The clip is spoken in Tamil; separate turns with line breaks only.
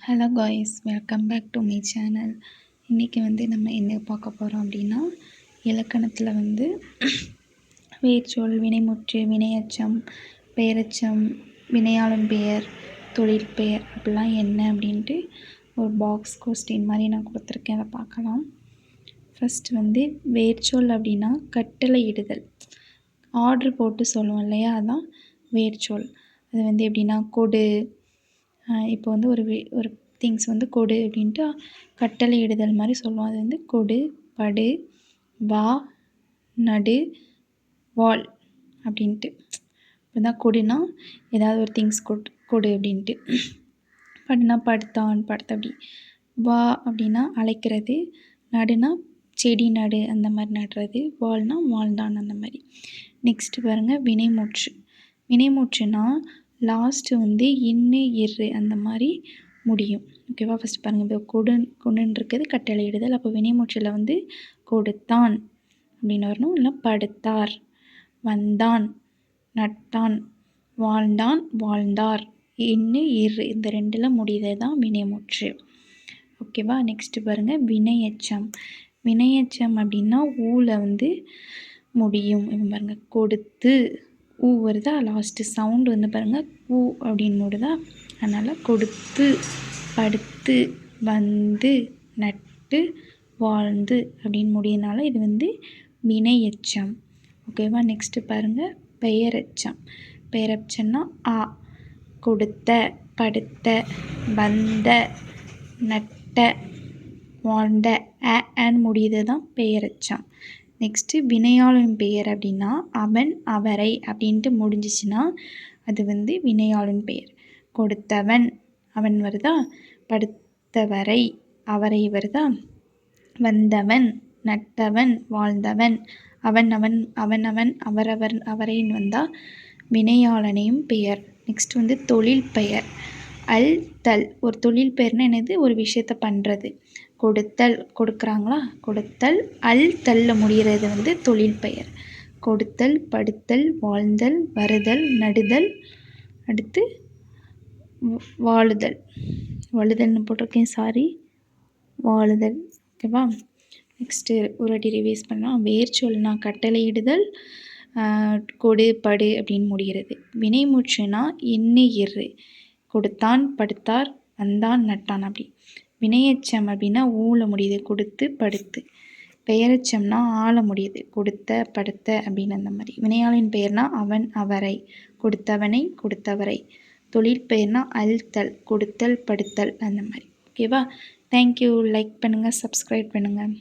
Hello guys, welcome back to my channel. இன்றைக்கி நம்ம என்ன பார்க்க போகிறோம் அப்படின்னா, இலக்கணத்தில் வேர்ச்சொல், வினைமுற்று, வினையெச்சம், பெயரெச்சம், வினையாளும் பெயர், தொழிற்பெயர் அப்படிலாம் என்ன அப்படின்ட்டு ஒரு பாக்ஸ் கொஸ்டின் மாதிரி நான் கொடுத்துருக்கேன். அதை பார்க்கலாம். ஃபஸ்ட்டு வேர்ச்சொல் அப்படின்னா கட்டளையிடுதல், ஆர்டர் போட்டு சொல்லுவோம் இல்லையா, அதுதான் வேர்ச்சொல். அது எப்படின்னா கொடு, இப்போ ஒரு திங்ஸ் கொடு அப்படின்ட்டு கட்டளையிடுதல் மாதிரி சொல்லுவோம். அது கொடு, படு, வா, நடு, வால் அப்படின்ட்டு. இப்போ தான் கொடுனா ஏதாவது ஒரு திங்ஸ் கொடு அப்படின்ட்டு. படுனா படுத்தான், படுத்த அப்படி. வா அப்படின்னா அழைக்கிறது, நடுனா செடி நடு அந்த மாதிரி நடுறது, வால்னா வாழ்ந்தான் அந்த மாதிரி. நெக்ஸ்ட்டு பாருங்கள் வினைமுற்று. வினைமுற்றுனா லாஸ்ட்டு இன்னு இரு அந்த மாதிரி முடியும். ஓகேவா? ஃபஸ்ட்டு பாருங்கள், இப்போ கொண்டுன்னு இருக்கிறது கட்டளையிடுதல். அப்போ வினைமுற்றில் கொடுத்தான் அப்படின்னு வரணும். இல்லை படுத்தார், வந்தான், நட்டான், வாழ்ந்தான், வாழ்ந்தார், இன்னு இரு இந்த ரெண்டில் முடியது தான் வினைமுற்று. ஓகேவா? நெக்ஸ்ட்டு பாருங்கள் வினையெச்சம். வினையெச்சம் அப்படின்னா ஊல முடியும். இப்போ பாருங்கள் கொடுத்து ஊ வருதா, லாஸ்ட்டு சவுண்டு பாருங்கள் ஊ அப்படின்னு மூடுதா, அதனால் கொடுத்து, படுத்து, வந்து, நட்டு, வாழ்ந்து அப்படின்னு முடியனால இது வினையெச்சம். ஓகேவா? நெக்ஸ்ட்டு பாருங்கள் பெயரெச்சம். பெயரெச்சம்னா ஆ, கொடுத்த, படுத்த, வந்த, நட்ட, வாழ்ந்த, ஆன்னு முடியுது தான் பெயரெச்சம். நெக்ஸ்ட்டு வினையாளும் பெயர் அப்படின்னா அவன், அவரை அப்படின்ட்டு முடிஞ்சிச்சுன்னா அது வினையாளும் பெயர். கொடுத்தவன் அவன் வருதா, படுத்தவரை அவரை வருதா, வந்தவன், நட்டவன், வாழ்ந்தவன், அவன் அவன் அவன் அவன் அவரவர் அவரைன்னு வந்தால் வினையாளனையும் பெயர். நெக்ஸ்ட் தொழில் பெயர். அல், தல். ஒரு தொழில் பெயர்னா என்னது, ஒரு விஷயத்தை பண்ணுறது. கொடுத்தல், கொடுக்குறாங்களா, கொடுத்தல். அல், தல்ல முடிகிறது தொழில் பெயர். கொடுத்தல், படுத்தல், வாழ்ந்தல், வருதல், நடுதல், அடுத்து வாழுதல். வாழுதல்னு போட்டிருக்கேன், சாரி, வாழுதல். ஓகேவா? நெக்ஸ்ட்டு ஒரு வாட்டி ரிவைஸ் பண்ணலாம். வேர்ச்சொல்னா கட்டளையிடுதல், கொடு, படு அப்படின்னு முடிகிறது. வினைமுற்றுனா இன்னு இரு, கொடுத்தான், படுத்தார், வந்தான், நட்டான் அப்படி. வினையெச்சம் அப்படின்னா ஊல முடியுது, கொடுத்து, படுத்து. பெயரெச்சம்னா ஆள முடியுது, கொடுத்த, படுத்த அப்படின்னு அந்த மாதிரி. வினையாளின் பெயர்னா அவன், அவரை, கொடுத்தவனை, கொடுத்தவரை. தொழிற்பெயர்னா அல்தல், கொடுத்தல், படுத்தல் அந்த மாதிரி. ஓகேவா? தேங்க்யூ. லைக் பண்ணுங்கள், சப்ஸ்கிரைப் பண்ணுங்கள்.